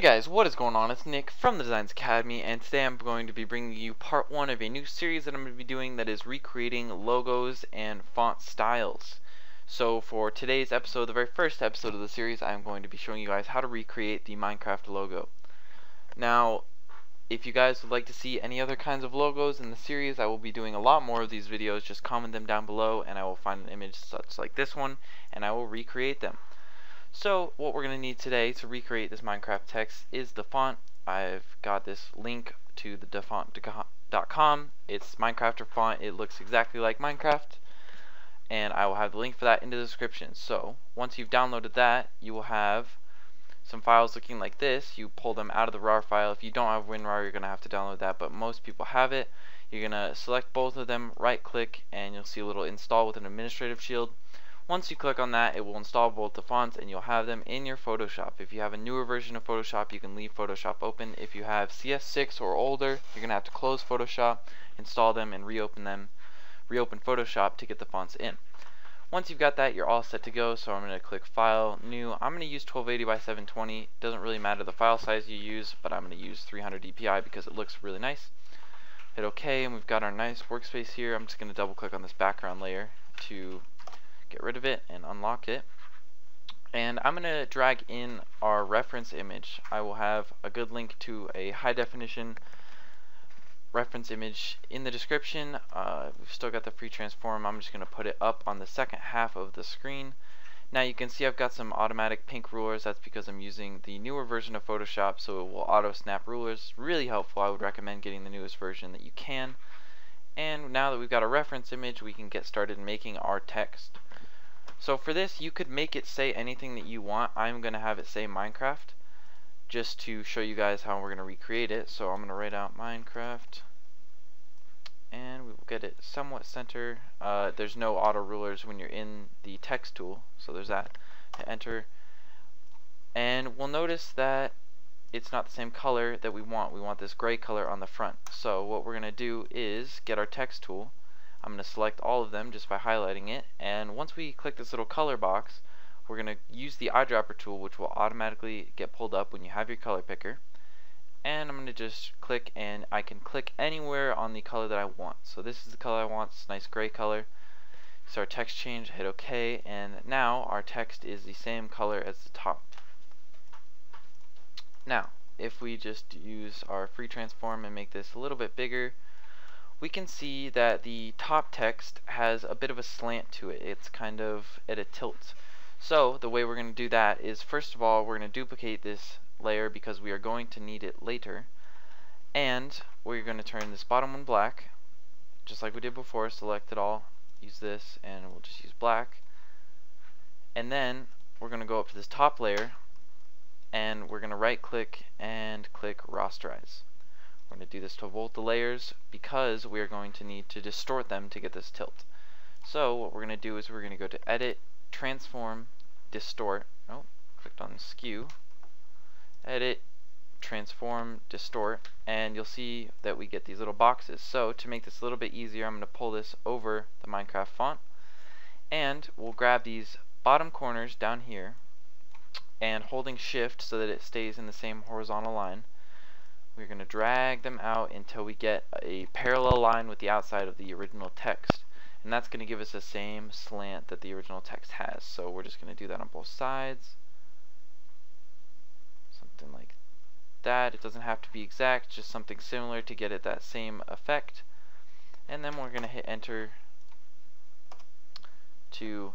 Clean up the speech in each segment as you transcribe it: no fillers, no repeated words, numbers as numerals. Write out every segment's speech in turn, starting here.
guys, what is going on? It's Nick from the Designs Academy, and today I'm going to be bringing you part 1 of a new series that I'm going to be doing that is recreating logos and font styles. So for today's episode, the very first episode of the series, I'm going to be showing you guys how to recreate the Minecraft logo. Now, if you guys would like to see any other kinds of logos in the series, I will be doing a lot more of these videos. Just comment them down below and I will find an image such like this one and I will recreate them. So what we're going to need today to recreate this Minecraft text is the font. I've got this link to the defont.com. It's Minecraft font. It looks exactly like Minecraft, and I will have the link for that in the description. So once you've downloaded that, you will have some files looking like this. You pull them out of the RAR file. If you don't have WinRAR, you're going to have to download that, but most people have it. You're going to select both of them, right click, and you'll see a little install with an administrative shield. Once you click on that, it will install both the fonts and you'll have them in your Photoshop. If you have a newer version of Photoshop, you can leave Photoshop open. If you have CS6 or older, you're going to have to close Photoshop, install them, and reopen Photoshop to get the fonts in. Once you've got that, you're all set to go. So I'm going to click File, New. I'm going to use 1280 by 720. It doesn't really matter the file size you use, but I'm going to use 300 dpi because it looks really nice. Hit OK, and we've got our nice workspace here. I'm just going to double click on this background layer to get rid of it and unlock it, and I'm going to drag in our reference image. I will have a good link to a high definition reference image in the description. We've still got the free transform. I'm just going to put it up on the second half of the screen. Now you can see I've got some automatic pink rulers. That's because I'm using the newer version of Photoshop, so it will auto snap rulers. Really helpful. I would recommend getting the newest version that you can. And now that we've got a reference image, we can get started making our text. So for this, you could make it say anything that you want. I'm going to have it say Minecraft just to show you guys how we're going to recreate it. So I'm going to write out Minecraft and we will get it somewhat center. There's no auto rulers when you're in the text tool, so there's that. Hit enter, and we'll notice that it's not the same color that we want. We want this gray color on the front. So what we're going to do is get our text tool. I'm going to select all of them just by highlighting it, and once we click this little color box, we're going to use the eyedropper tool, which will automatically get pulled up when you have your color picker. And I'm going to just click, and I can click anywhere on the color that I want. So this is the color I want. It's a nice gray color. So our text change, hit OK, and now our text is the same color as the top. Now if we just use our free transform and make this a little bit bigger, we can see that the top text has a bit of a slant to it. It's kind of at a tilt. So the way we're going to do that is, first of all, we're going to duplicate this layer because we are going to need it later, and we're going to turn this bottom one black just like we did before. Select it all, use this, and we'll just use black. And then we're going to go up to this top layer and we're going to right click and click rasterize. We're going to do this to both the layers because we are going to need to distort them to get this tilt. So what we're going to do is we're going to go to Edit, Transform, Distort. Oh, clicked on Skew. Edit, Transform, Distort, and you'll see that we get these little boxes. So to make this a little bit easier, I'm going to pull this over the Minecraft font, and we'll grab these bottom corners down here, and holding Shift so that it stays in the same horizontal line, we're going to drag them out until we get a parallel line with the outside of the original text, and that's going to give us the same slant that the original text has. So we're just going to do that on both sides, something like that. It doesn't have to be exact, just something similar to get it that same effect. And then we're going to hit enter to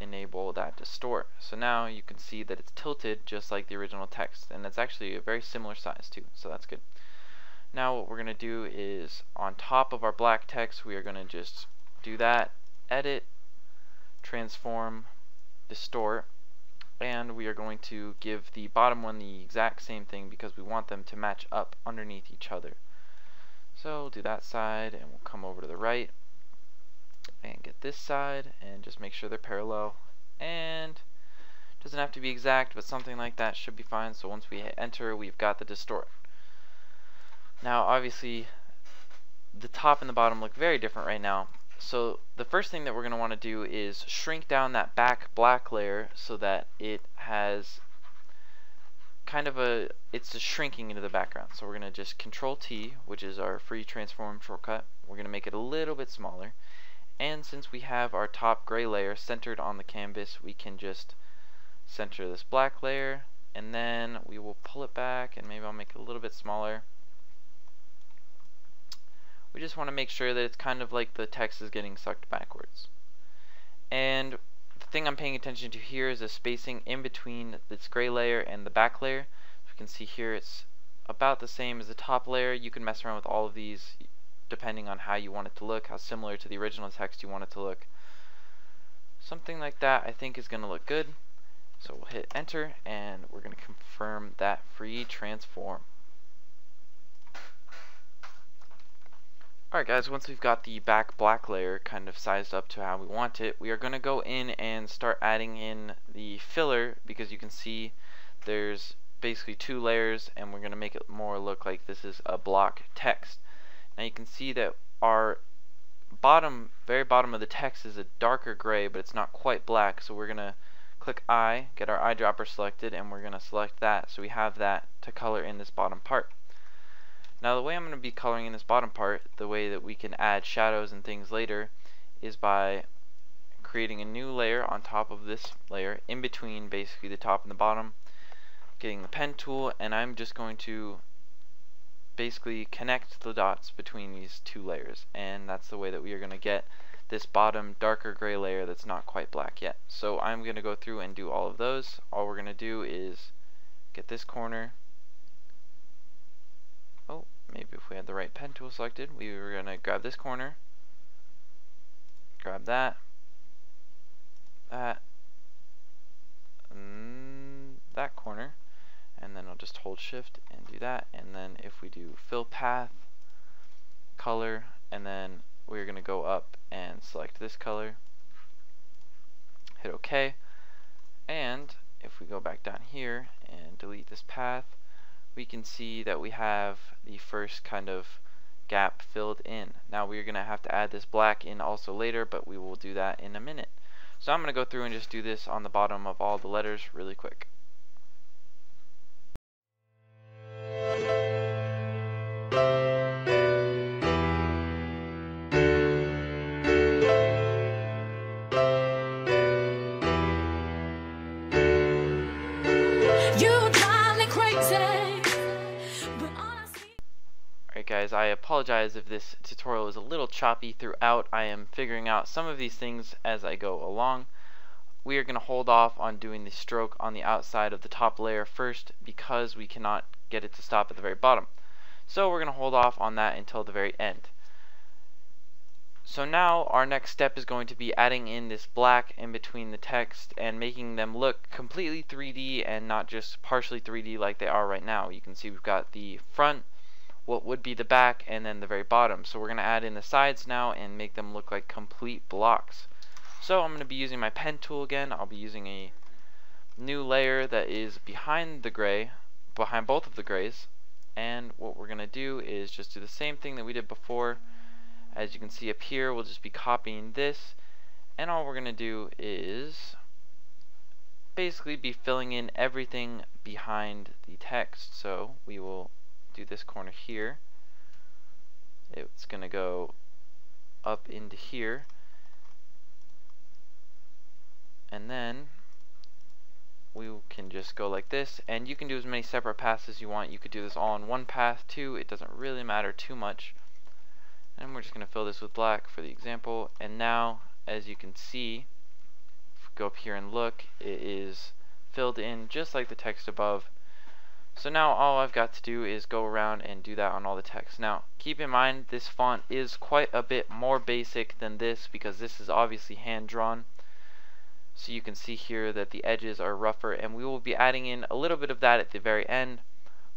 enable that distort. So now you can see that it's tilted just like the original text, and it's actually a very similar size too, so that's good. Now what we're going to do is, on top of our black text, we are going to just do that, edit, transform, distort, and we are going to give the bottom one the exact same thing because we want them to match up underneath each other. So we'll do that side, and we'll come over to the right and get this side and just make sure they're parallel, and doesn't have to be exact, but something like that should be fine. So once we hit enter, we've got the distort. Now obviously the top and the bottom look very different right now, so the first thing that we're going to want to do is shrink down that back black layer so that it has it's a shrinking into the background. So we're going to just Control T, which is our free transform shortcut. We're going to make it a little bit smaller. And since we have our top gray layer centered on the canvas, we can just center this black layer, and then we will pull it back, and maybe I'll make it a little bit smaller. We just want to make sure that it's kind of like the text is getting sucked backwards. And the thing I'm paying attention to here is the spacing in between this gray layer and the back layer. As you can see here, it's about the same as the top layer. You can mess around with all of these depending on how you want it to look, how similar to the original text you want it to look. Something like that I think is going to look good. So we'll hit enter, and we're going to confirm that free transform. Alright guys, once we've got the back black layer kind of sized up to how we want it, we are going to go in and start adding in the filler, because you can see there's basically two layers, and we're going to make it more look like this is a block text. Now you can see that our very bottom of the text is a darker gray, but it's not quite black, so we're going to click I, get our eyedropper selected, and we're going to select that so we have that to color in this bottom part. Now the way I'm going to be coloring in this bottom part, the way that we can add shadows and things later, is by creating a new layer on top of this layer, in between basically the top and the bottom, getting the pen tool, and I'm just going to basically connect the dots between these two layers, and that's the way that we are going to get this bottom darker gray layer that's not quite black yet. So I'm going to go through and do all of those. All we're going to do is get this corner. Oh, maybe if we had the right pen tool selected, we were going to grab this corner, grab that, and that corner, and then I'll just hold shift and do that, and then if we do fill path, color, and then we're going to go up and select this color, hit OK, and if we go back down here and delete this path, we can see that we have the first kind of gap filled in. Now we're going to have to add this black in also later, but we will do that in a minute. So I'm going to go through and just do this on the bottom of all the letters really quick. Alright guys, I apologize if this tutorial is a little choppy throughout. I am figuring out some of these things as I go along. We are going to hold off on doing the stroke on the outside of the top layer first, because we cannot get it to stop at the very bottom. So we're going to hold off on that until the very end. So now our next step is going to be adding in this black in between the text and making them look completely 3D and not just partially 3D like they are right now. You can see we've got the front, what would be the back, and then the very bottom. So we're going to add in the sides now and make them look like complete blocks. So I'm going to be using my pen tool again. I'll be using a new layer that is behind the gray, behind both of the grays, and what we're going to do is just do the same thing that we did before. As you can see up here, we'll just be copying this, and all we're going to do is basically be filling in everything behind the text. So we will do this corner here. It's going to go up into here, and then we can just go like this, and you can do as many separate paths as you want. You could do this all in one path too. It doesn't really matter too much. And we're just going to fill this with black for the example. And now, as you can see, if we go up here and look, it is filled in just like the text above. So now all I've got to do is go around and do that on all the text. Now keep in mind, this font is quite a bit more basic than this, because this is obviously hand drawn. So you can see here that the edges are rougher, and we will be adding in a little bit of that at the very end.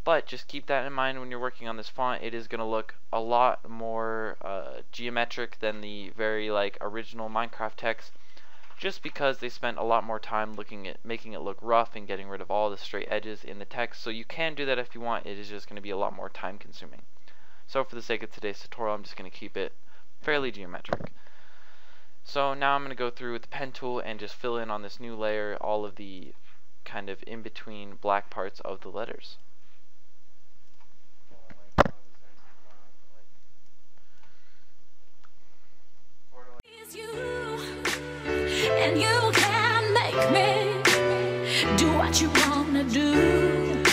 But just keep that in mind when you're working on this font. It is going to look a lot more geometric than the very original Minecraft text, just because they spent a lot more time looking at making it look rough and getting rid of all the straight edges in the text. So you can do that if you want. It is just going to be a lot more time consuming. So for the sake of today's tutorial, I'm just going to keep it fairly geometric. So now I'm going to go through with the pen tool and just fill in on this new layer all of the kind of in between black parts of the letters. And you can make me do what you wanna do.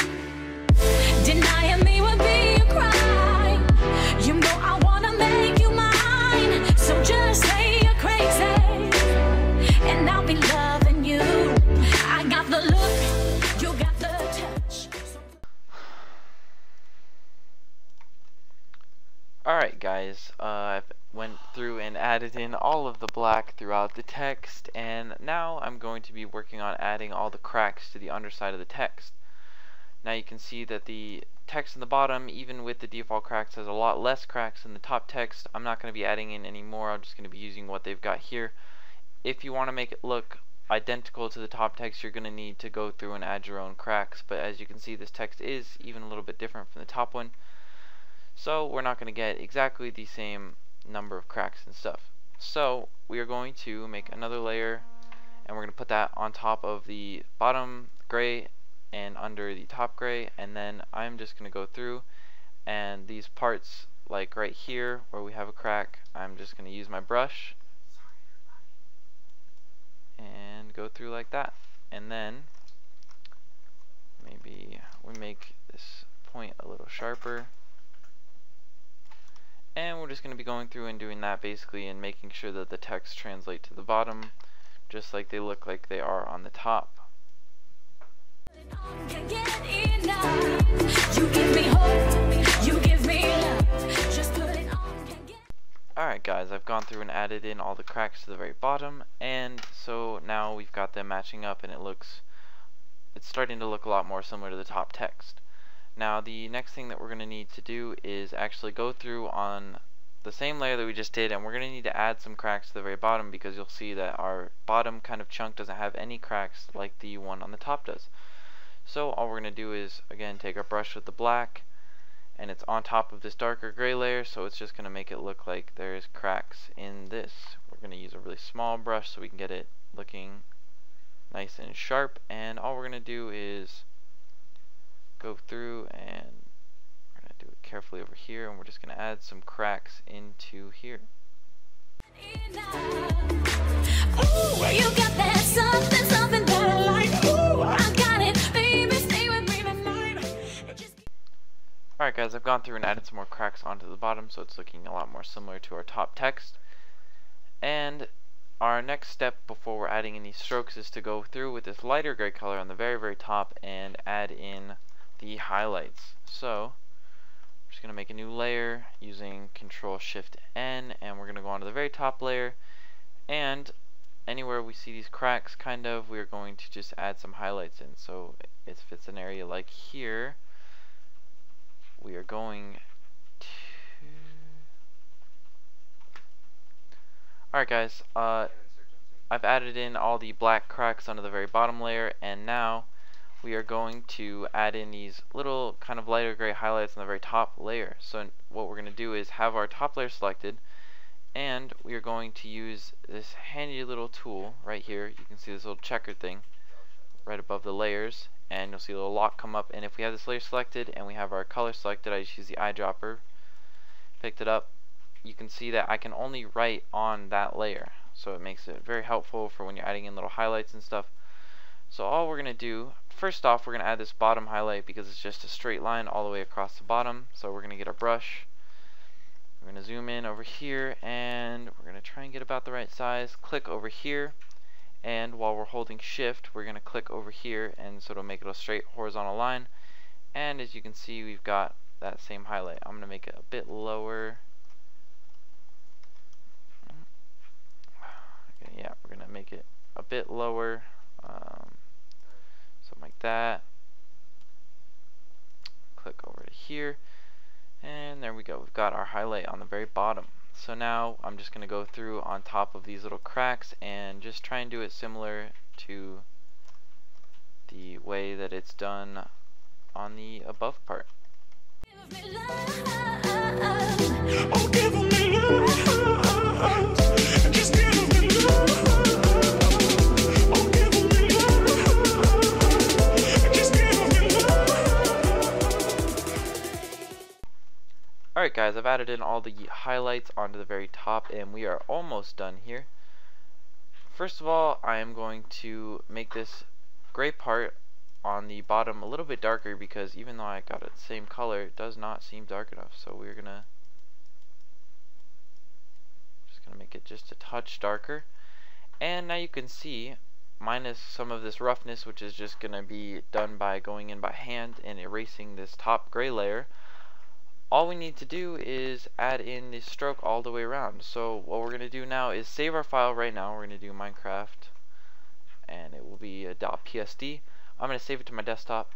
Denying me would be a crime. You know I wanna make you mine. So just say you're crazy, and I'll be loving you. I got the look, you got the touch. Alright guys, I've went through and added in all of the black throughout the text, and now I'm going to be working on adding all the cracks to the underside of the text. Now you can see that the text in the bottom, even with the default cracks, has a lot less cracks than the top text. I'm not going to be adding in any more, I'm just going to be using what they've got here. If you want to make it look identical to the top text, you're going to need to go through and add your own cracks, but as you can see, this text is even a little bit different from the top one. So we're not going to get exactly the same number of cracks and stuff. So we are going to make another layer, and we're going to put that on top of the bottom gray and under the top gray, and then I'm just going to go through, and these parts like right here where we have a crack, I'm just going to use my brush and go through like that, and then maybe we make this point a little sharper. And we're just going to be going through and doing that basically, and making sure that the text translate to the bottom just like they look like they are on the top. Alright guys, I've gone through and added in all the cracks to the very bottom, and so now we've got them matching up, and it's starting to look a lot more similar to the top text. Now the next thing that we're going to need to do is actually go through on the same layer that we just did, and we're going to need to add some cracks to the very bottom, because you'll see that our bottom kind of chunk doesn't have any cracks like the one on the top does. So all we're going to do is, again, take our brush with the black, and it's on top of this darker gray layer, so it's just going to make it look like there's cracks in this. We're going to use a really small brush so we can get it looking nice and sharp, and all we're going to do is go through, and we're going to do it carefully over here, and we're just going to add some cracks into here. Alright guys, I've gone through and added some more cracks onto the bottom, so it's looking a lot more similar to our top text. And our next step before we're adding any strokes is to go through with this lighter gray color on the very top and add in the highlights. So we're just going to make a new layer using Control-Shift-N, and we're going to go onto the very top layer, and anywhere we see these cracks we're going to just add some highlights in. So if it's an area like here, we are going to... Alright guys, I've added in all the black cracks onto the very bottom layer, and now we are going to add in these little kind of lighter gray highlights on the very top layer. So what we're going to do is have our top layer selected, and we are going to use this handy little tool right here. You can see this little checkered thing right above the layers, and you'll see a little lock come up, and if we have this layer selected and we have our color selected, I just use the eyedropper, picked it up, you can see that I can only write on that layer, so it makes it very helpful for when you're adding in little highlights and stuff. So all we're going to do, first off, we're going to add this bottom highlight because it's just a straight line all the way across the bottom. So we're going to get our brush, we're going to zoom in over here, and we're going to try and get about the right size, click over here, and while we're holding shift, we're going to click over here, and so it'll make it a straight horizontal line. And as you can see, we've got that same highlight. I'm going to make it a bit lower. Okay, yeah, we're going to make it a bit lower, something like that. Click over to here, and there we go. We've got our highlight on the very bottom. So now I'm just going to go through on top of these little cracks and just try and do it similar to the way that it's done on the above part. Alright guys, I've added in all the highlights onto the very top and we are almost done here. First of all, I am going to make this gray part on the bottom a little bit darker because even though I got it the same color, it does not seem dark enough. So we're gonna make it just a touch darker. And now you can see, minus some of this roughness, which is just gonna be done by going in by hand and erasing this top gray layer, all we need to do is add in the stroke all the way around. So what we're going to do now is save our file right now. We're going to do Minecraft and it will be a .psd. I'm going to save it to my desktop,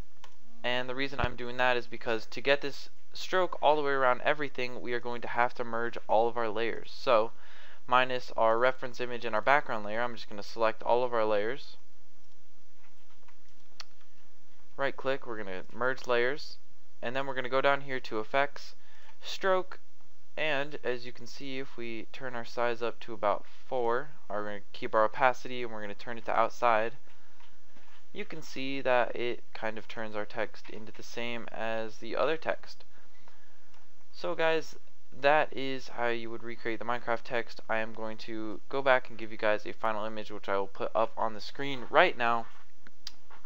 and the reason I'm doing that is because to get this stroke all the way around everything, we are going to have to merge all of our layers. So minus our reference image and our background layer, I'm just going to select all of our layers, right click, we're going to merge layers, and then we're going to go down here to Effects, Stroke, and as you can see, if we turn our size up to about 4, we're going to keep our opacity and we're going to turn it to outside, you can see that it kind of turns our text into the same as the other text. So guys, that is how you would recreate the Minecraft text. I am going to go back and give you guys a final image which I will put up on the screen right now.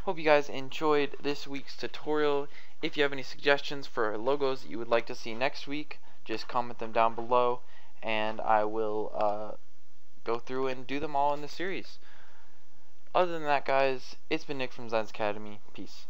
Hope you guys enjoyed this week's tutorial. If you have any suggestions for logos that you would like to see next week, just comment them down below and I will go through and do them all in the series. Other than that guys, it's been Nick from DesignsAcademy. Peace.